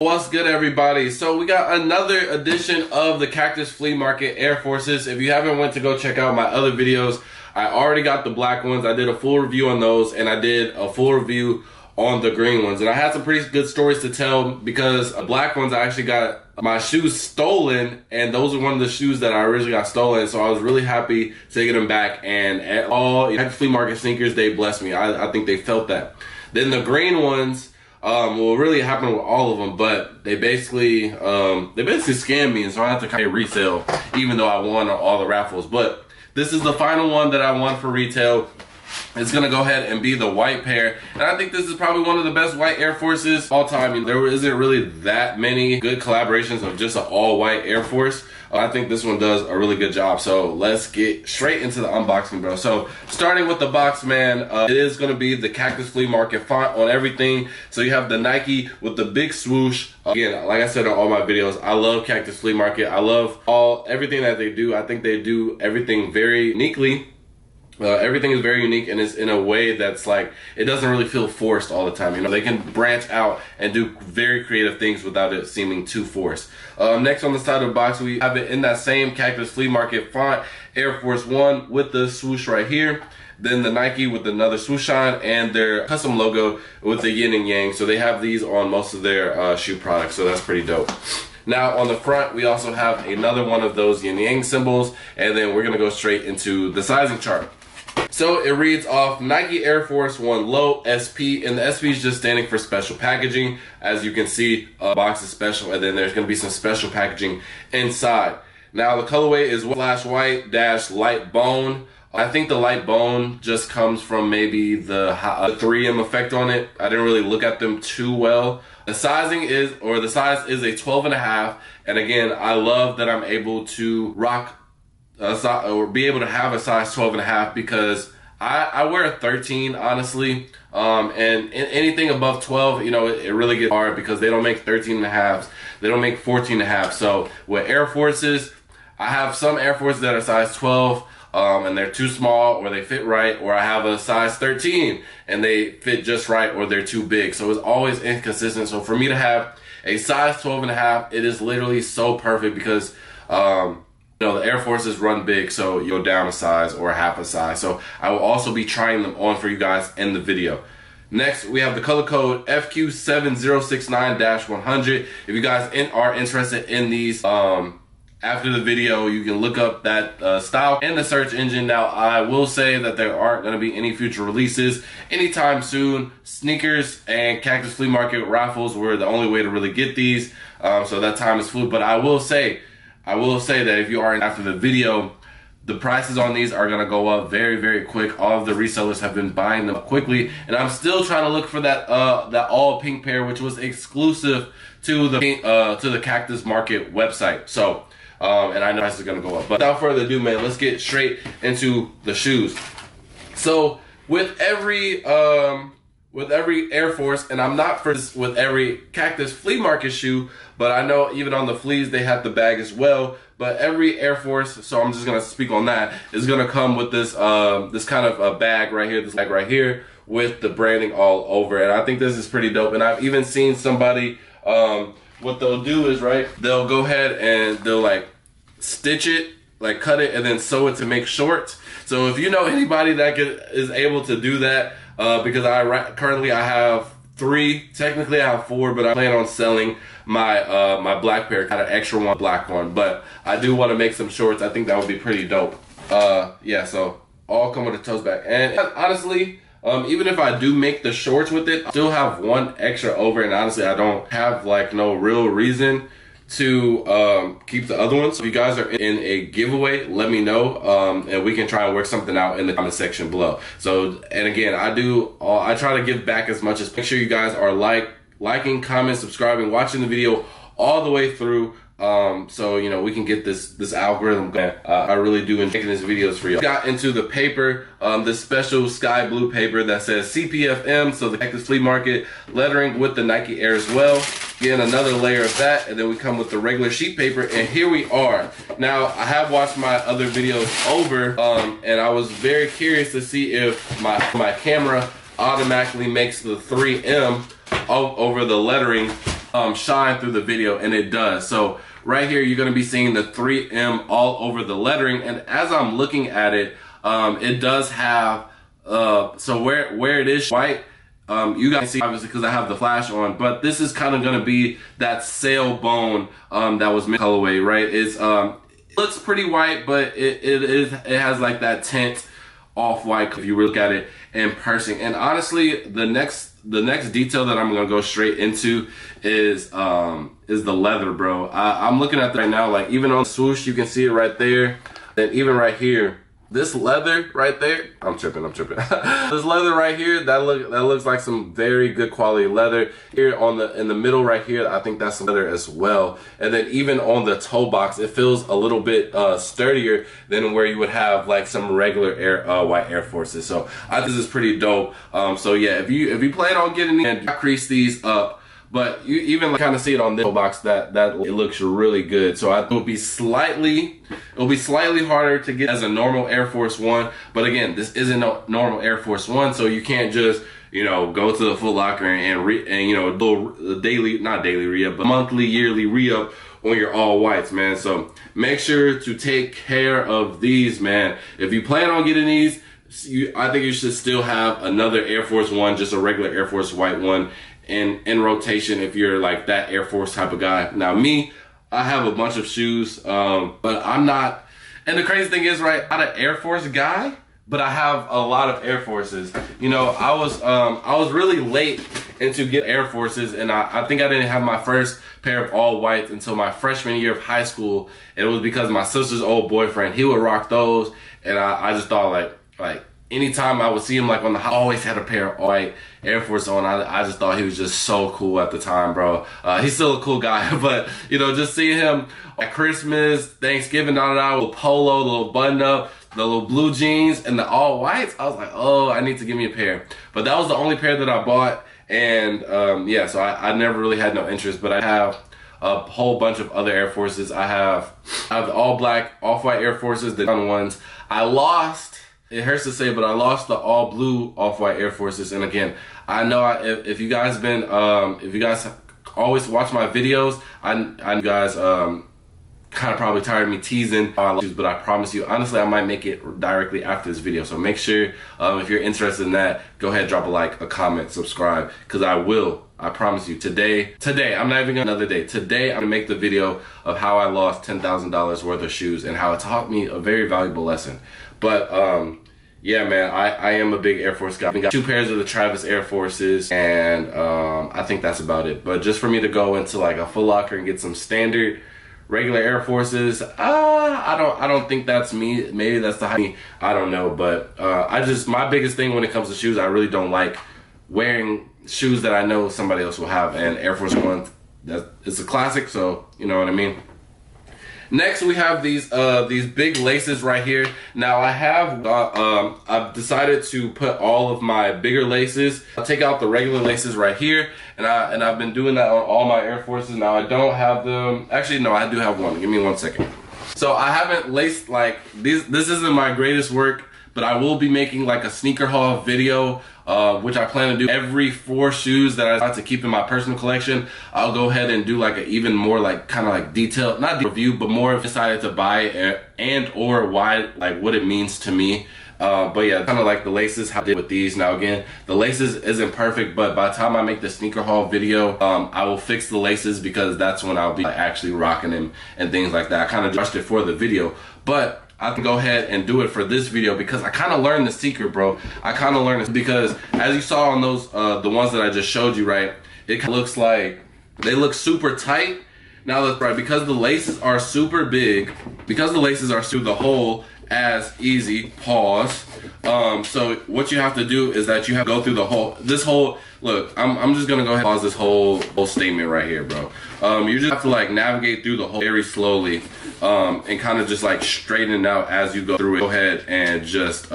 What's good, everybody? So we got another edition of the Cactus Flea Market Airforces. If you haven't went to go check out my other videos, I already got the black ones. I did a full review on those, and I did a full review on the green ones. And I had some pretty good stories to tell because the black ones, I actually got my shoes stolen, and those are one of the shoes that I originally got stolen. So I was really happy to get them back, and at all Cactus Flea Market sneakers, they blessed me. I think they felt that. Then the green ones, well, it really happened with all of them, but they basically scammed me, and so I have to kind of resell, even though I won all the raffles. But this is the final one that I won for retail. It's gonna go ahead and be the white pair, and I think this is probably one of the best white Air Forces all time. I mean, there isn't really that many good collaborations of just an all-white Air Force. I think this one does a really good job. So let's get straight into the unboxing, bro. So starting with the box, man, it is gonna be the Cactus Flea Market font on everything. So you have the Nike with the big swoosh. Again, like I said on all my videos, I love Cactus Flea Market. I love everything that they do. I think they do everything very uniquely. Everything is very unique, and it's in a way that's like, it doesn't really feel forced all the time. You know, they can branch out and do very creative things without it seeming too forced. Next on the side of the box, we have it in that same Cactus Flea Market font, Air Force One with the swoosh right here. Then the Nike with another swoosh on, and their custom logo with the yin and yang. So they have these on most of their shoe products, so that's pretty dope. Now on the front, we also have another one of those yin and yang symbols, and then we're gonna go straight into the sizing chart. So it reads off Nike Air Force One Low SP, and the SP is just standing for special packaging. As you can see, box is special, and then there's going to be some special packaging inside. Now the colorway is flash white dash light bone. I think the light bone just comes from maybe the 3M effect on it. I didn't really look at them too well. The sizing is, or the size is a 12.5, and again, I love that I'm able to rock or be able to have a size 12.5 because I wear a 13 honestly, and anything above 12, you know, it really gets hard because they don't make 13.5s, they don't make 14.5. So with Air Forces, I have some Air Forces that are size 12 and they're too small or they fit right, or I have a size 13 and they fit just right or they're too big. So it's always inconsistent. So for me to have a size 12.5, it is literally so perfect because you know, the Air Forces run big, so you go down a size or half a size. So I will also be trying them on for you guys in the video. Next, we have the color code FQ7069-100. If you guys are interested in these, after the video, you can look up that style in the search engine. Now, I will say that there aren't going to be any future releases anytime soon. Sneakers and Cactus Flea Market raffles were the only way to really get these, so that time is fluid. But I will say that if you are after the video, the prices on these are gonna go up very, very quick. All of the resellers have been buying them quickly, and I'm still trying to look for that all pink pair, which was exclusive to the Cactus Market website. So, and I know prices are gonna go up. But without further ado, man, let's get straight into the shoes. So with every Air Force, and I'm not for this with every Cactus Flea Market shoe, but I know even on the fleas they have the bag as well. But every Air Force, so I'm just gonna speak on that, is gonna come with this this kind of a bag right here, this bag right here with the branding all over. And I think this is pretty dope. And I've even seen somebody, what they'll do is, right, they'll go ahead and they'll like stitch it, like cut it and then sew it to make shorts. So if you know anybody that is able to do that, because currently I have 3, technically I have 4, but I plan on selling my my black pair, kind of extra one, black one. But I do want to make some shorts. I think that would be pretty dope. Yeah, so all come with a tote bag. And honestly, even if I do make the shorts with it, I still have one extra over, and honestly I don't have like no real reason to keep the other ones. So if you guys are in a giveaway, let me know, and we can try and work something out in the comment section below. So, and again, I try to give back as much as, make sure you guys are liking, commenting, subscribing, watching the video all the way through. So, you know, we can get this algorithm going. I really do enjoy making these videos for you. Got into the paper, this special sky blue paper that says CPFM, so the Cactus Flea Market lettering with the Nike Air as well. Again, another layer of that, and then we come with the regular sheet paper, and here we are. Now, I have watched my other videos over, and I was very curious to see if my camera automatically makes the 3M over the lettering shine through the video, and it does. So right here, you're gonna be seeing the 3M all over the lettering, and as I'm looking at it, it does have, so where it is white, you guys see obviously because I have the flash on, but this is kind of gonna be that sailbone that was made colorway, right? It's it looks pretty white, but it has like that tint off-white if you look at it in person. And honestly, the next detail that I'm gonna go straight into is the leather, bro. I'm looking at that right now, like even on the swoosh, you can see it right there. And even right here, this leather right there, I'm tripping. This leather right here, that looks like some very good quality leather. Here in the middle right here, I think that's some leather as well. And then even on the toe box, it feels a little bit sturdier than where you would have like some regular white Air Forces. So I think this is pretty dope. So yeah, if you plan on getting these, and crease these up. But you even kind of see it on this box that it looks really good. So I think it'll be slightly harder to get as a normal Air Force One. But again, this isn't a normal Air Force One, so you can't just, you know, go to the Foot Locker and you know, do not daily re-up, but monthly, yearly re-up on your all whites, man. So make sure to take care of these, man. If you plan on getting these, I think you should still have another Air Force One, just a regular Air Force white one, in rotation if you're like that Air Force type of guy. Now me, I have a bunch of shoes, but I'm not, and the crazy thing is, right, I'm not an Air Force guy, but I have a lot of Air Forces. You know, I was really late into getting Air Forces, and I think I didn't have my first pair of all whites until my freshman year of high school. And it was because my sister's old boyfriend, he would rock those, and I just thought like anytime I would see him like on the, I always had a pair of white Air Force on. I just thought he was just so cool at the time, bro. He's still a cool guy, but you know, just seeing him at Christmas, Thanksgiving, little polo, the little button up, the little blue jeans, and the all whites, I was like, oh, I need to give me a pair. But that was the only pair that I bought, and yeah, so I never really had no interest. But I have a whole bunch of other Air Forces. I have the all black, off-white Air Forces, the young ones. I lost. It hurts to say, but I lost the all blue off-white Air Forces. And again, I know if you guys always watch my videos, I you guys kind of probably tired of me teasing, but I promise you, honestly, I might make it directly after this video. So make sure, if you're interested in that, go ahead, drop a like, a comment, subscribe, because I promise you, today, I'm not even gonna another day. Today, I'm gonna make the video of how I lost $10,000 worth of shoes and how it taught me a very valuable lesson. But yeah, man, I am a big Air Force guy. I got 2 pairs of the Travis Air Forces, and I think that's about it. But just for me to go into like a Foot Locker and get some standard regular Air Forces, I don't think that's me. Maybe that's the high. I don't know, but my biggest thing when it comes to shoes, I really don't like wearing shoes that I know somebody else will have, and Air Force One, it's a classic, so you know what I mean. Next, we have these big laces right here. Now I have I've decided to put all of my bigger laces. I'll take out the regular laces right here, and I've been doing that on all my Air Forces. Now I don't have them. Actually, no, I do have one. Give me 1 second. So I haven't laced like these. This isn't my greatest work, but I will be making like a sneaker haul video, which I plan to do every 4 shoes that I like to keep in my personal collection. I'll go ahead and do like an even more like kind of like detailed, not review, but more of decided to buy and or why, like what it means to me. But yeah, kind of like the laces, how I did with these. Now again, the laces isn't perfect, but by the time I make the sneaker haul video, I will fix the laces because that's when I'll be like, actually rocking them and things like that. I kind of rushed it for the video, but I can go ahead and do it for this video because I kind of learned the secret, bro. I kind of learned it because as you saw on those, the ones that I just showed you, right, it looks like they look super tight. Now that's right, because the laces are super big, because the laces are through the hole as easy, pause. So what you have to do is that you have to go through the whole, this whole, look, I'm just gonna go ahead and pause this whole statement right here, bro. You just have to like navigate through the hole very slowly, and kind of just like straighten it out as you go through it. Go ahead and just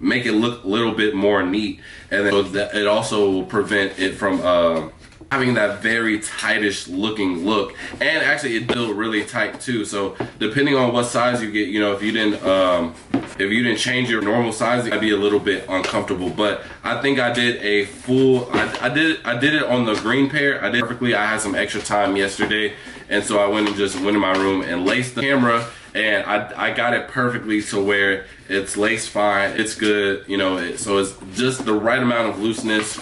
make it look a little bit more neat, and then so that it also will prevent it from having that very tightish looking look. And actually it built really tight too, so depending on what size you get, you know, if you didn't if you didn't change your normal sizing, I'd be a little bit uncomfortable. But I think I did a full, I did it on the green pair. I did perfectly. I had some extra time yesterday, and so I went in my room and laced the camera, and I got it perfectly to where it's laced fine, it's good, you know, so it's just the right amount of looseness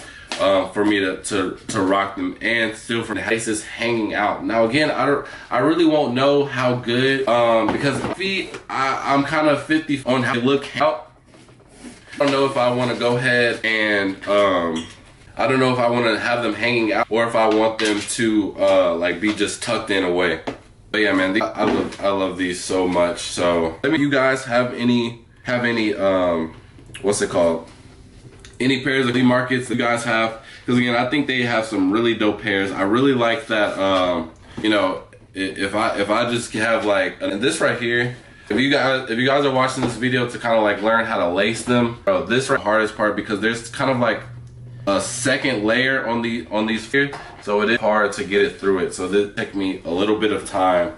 for me to rock them, and still for the laces hanging out. Now again, I really won't know how good, because feet, I'm kind of 50 on how they look out. I don't know if I want to go ahead and I don't know if I want to have them hanging out or if I want them to like be just tucked in away. But yeah, man, I love these so much. So let me, you guys have any what's it called? Any pairs of flea markets that you guys have? Because again, I think they have some really dope pairs. I really like that. You know, if I just have like this right here. If you guys are watching this video to kind of like learn how to lace them, bro, this is the hardest part because there's kind of like a second layer on these here, so it is hard to get it through it. So this took me a little bit of time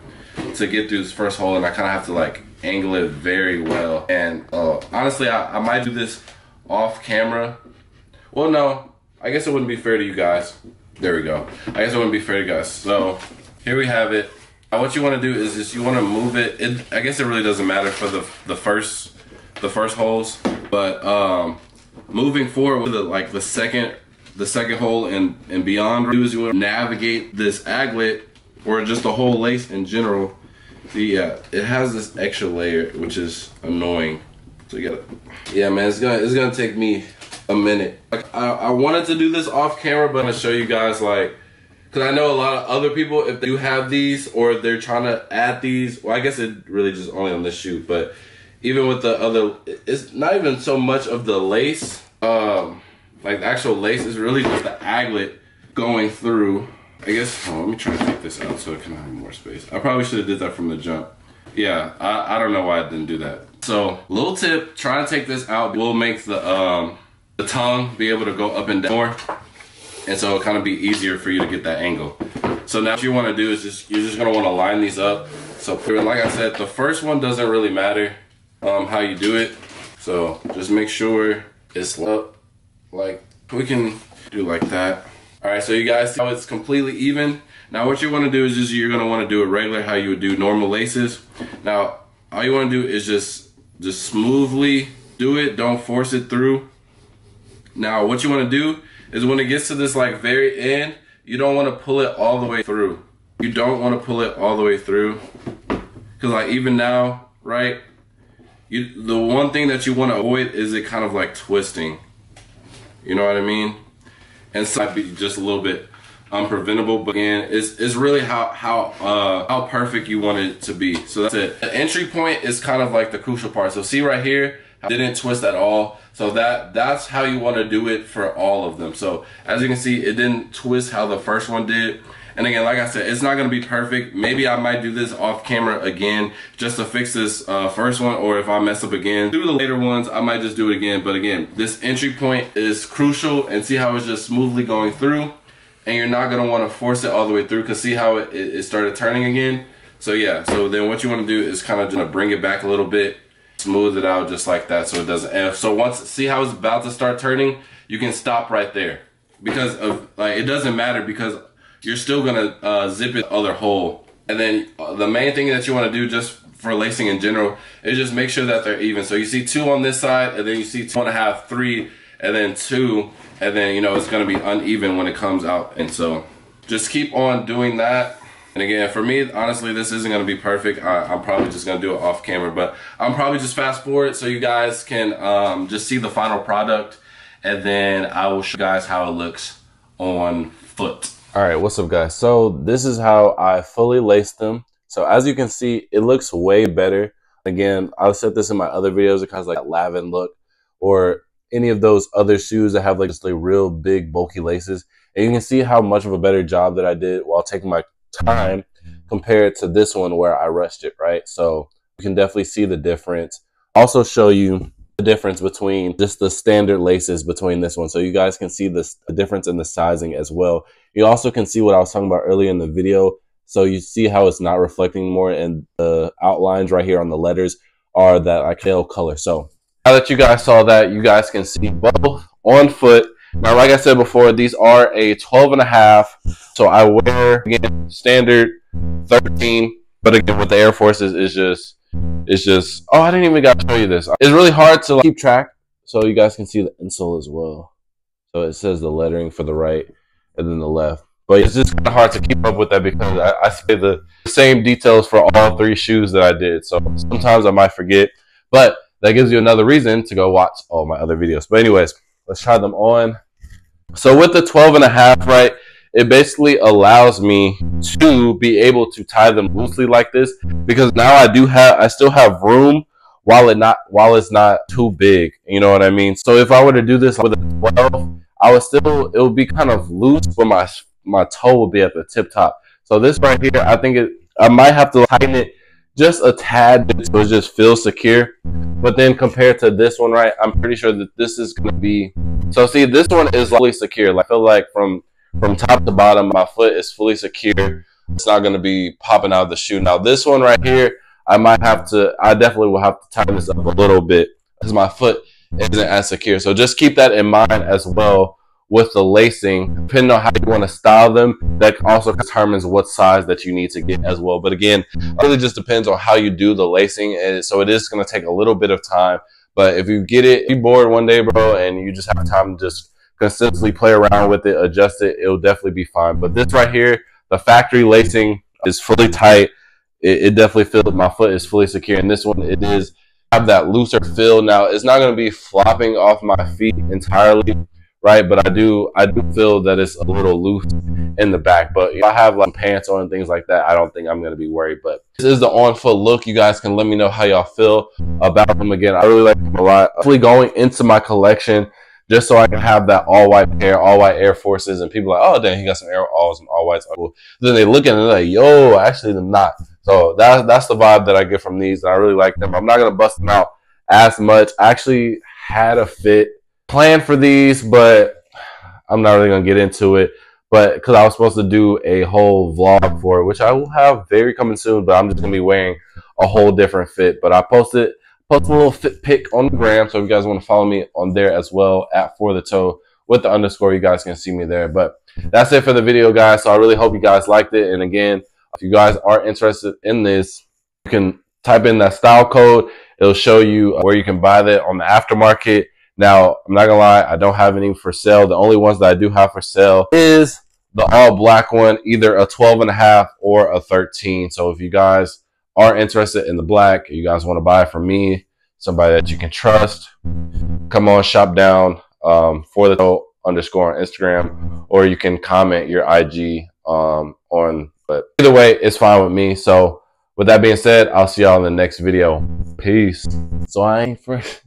to get through this first hole, and I kind of have to like angle it very well. And honestly, I might do this off camera. Well, no, I guess it wouldn't be fair to you guys. There we go. I guess it wouldn't be fair to you guys. So here we have it. Now what you want to do is just you want to move it. I guess it really doesn't matter for the first holes, but moving forward with the second hole and beyond, is you want to navigate this aglet or just the whole lace in general. Yeah, it has this extra layer which is annoying. So you gotta, yeah, man, it's gonna take me a minute. Like I wanted to do this off camera, but I'm gonna show you guys, like, because I know a lot of other people, if they do have these or they're trying to add these, well, I guess it really just only on this shoe, but even with the other, it's not even so much of the lace, like the actual lace, is really just the aglet going through. I guess, let me try to take this out so it can have more space. I probably should have did that from the jump. Yeah, I don't know why I didn't do that. So, little tip, try to take this out will make the tongue be able to go up and down more. And so it'll kind of be easier for you to get that angle. So now what you want to do is you're just going to want to line these up. So like I said, the first one doesn't really matter how you do it. So just make sure it's up, like we can do like that. All right, so you guys see how it's completely even. Now what you want to do is you're going to want to do it regular how you would do normal laces. Now all you want to do is just smoothly do it. Don't force it through. Now what you want to do is when it gets to this like very end, you don't want to pull it all the way through. You don't want to pull it all the way through. Because like even now, right, the one thing that you want to avoid is it kind of like twisting. You know what I mean? And so it might be just a little bit unpreventable, but again, it's really how perfect you want it to be. So that's it. The entry point is kind of like the crucial part. So see right here, I didn't twist at all. So that's how you want to do it for all of them. So as you can see, it didn't twist how the first one did. And again, like I said, it's not going to be perfect. Maybe I might do this off camera again just to fix this first one, or if I mess up again through the later ones, I might just do it again. But again, this entry point is crucial, and see how it's just smoothly going through, and you're not going to want to force it all the way through, because see how it started turning again. So yeah, so then what you want to do is kind of just bring it back a little bit, smooth it out just like that, so it doesn't. And so once, see how it's about to start turning, you can stop right there, because of like it doesn't matter, because you're still gonna zip it the other hole. And then the main thing that you want to do just for lacing in general is just make sure that they're even. So you see 2 on this side, and then you see 2.5, 3, and then 2, and then you know it's gonna be uneven when it comes out. And so just keep on doing that. And again, for me, honestly, this isn't gonna be perfect. I'm probably just gonna do it off camera, but I'm probably just fast forward so you guys can just see the final product, and then I will show you guys how it looks on foot. All right, what's up guys? So this is how I fully laced them. So as you can see, it looks way better. Again, I've said this in my other videos, it has like a lavin look, or any of those other shoes that have like just like real big bulky laces. And you can see how much of a better job that I did while taking my time compared to this one where I rushed it, right? So you can definitely see the difference. Also show you the difference between just the standard laces between this one, so you guys can see the difference in the sizing as well. You also can see what I was talking about earlier in the video, so you see how it's not reflecting more in the outlines right here on the letters. are that like pale color. So now that you guys saw that, you guys can see both on foot. Now, like I said before, these are a 12.5. So I wear, again, standard 13. But again, with the Air Forces, it's just, oh, I didn't even got to show you this. It's really hard to keep track. So you guys can see the insole as well. So it says the lettering for the right and then the left. But it's just kind of hard to keep up with that because I say the same details for all 3 shoes that I did. So sometimes I might forget. But that gives you another reason to go watch all my other videos. But anyways, let's try them on. So with the 12.5, right, it basically allows me to be able to tie them loosely like this because now I still have room while it's not too big. You know what I mean? So if I were to do this with a 12, it would be kind of loose, but my toe would be at the tip top. So this right here, I might have to tighten it just a tad bit so it just feels secure. But then compared to this one, right, I'm pretty sure that this is going to be, so see, this one is fully secure. Like, I feel like from top to bottom, my foot is fully secure. It's not going to be popping out of the shoe. Now this one right here, I definitely will have to tighten this up a little bit because my foot isn't as secure. So just keep that in mind as well with the lacing. Depending on how you want to style them, that also determines what size that you need to get as well. But again, it really just depends on how you do the lacing. And so it is going to take a little bit of time. But if you get it, you're bored one day, bro, and you just have time to just consistently play around with it, adjust it, it'll definitely be fine. But this right here, the factory lacing is fully tight. It definitely feels my foot is fully secure. And this one, it is have that looser feel. Now, it's not going to be flopping off my feet entirely, right? But I do feel that it's a little loose in the back. But if I have like pants on and things like that, I don't think I'm going to be worried. But this is the on foot look. You guys can let me know how y'all feel about them. Again, I really like them a lot. Hopefully going into my collection, just so I can have that all white pair, all white Air Forces, and people are like, oh, dang, he got some all whites. Then they look at it and they're like, yo, actually, they're not. So that's the vibe that I get from these. And I really like them. I'm not going to bust them out as much. I actually had a fit planned for these, but I'm not really going to get into it. But because I was supposed to do a whole vlog for it, which I will have very coming soon, but I'm just going to be wearing a whole different fit. But I posted a little fit pic on the gram. So if you guys want to follow me on there as well, at For The Toe with the underscore, you guys can see me there. But that's it for the video, guys. So I really hope you guys liked it. And again, if you guys are interested in this, you can type in that style code. It'll show you where you can buy that on the aftermarket. Now, I'm not gonna lie, I don't have any for sale. The only ones that I do have for sale is the all black one, either a 12.5 or a 13. So if you guys are interested in the black, you guys want to buy it from me, somebody that you can trust, come on, shop down For The Toe underscore on Instagram, or you can comment your IG on. But either way, it's fine with me. So with that being said, I'll see y'all in the next video. Peace. So I ain't fresh.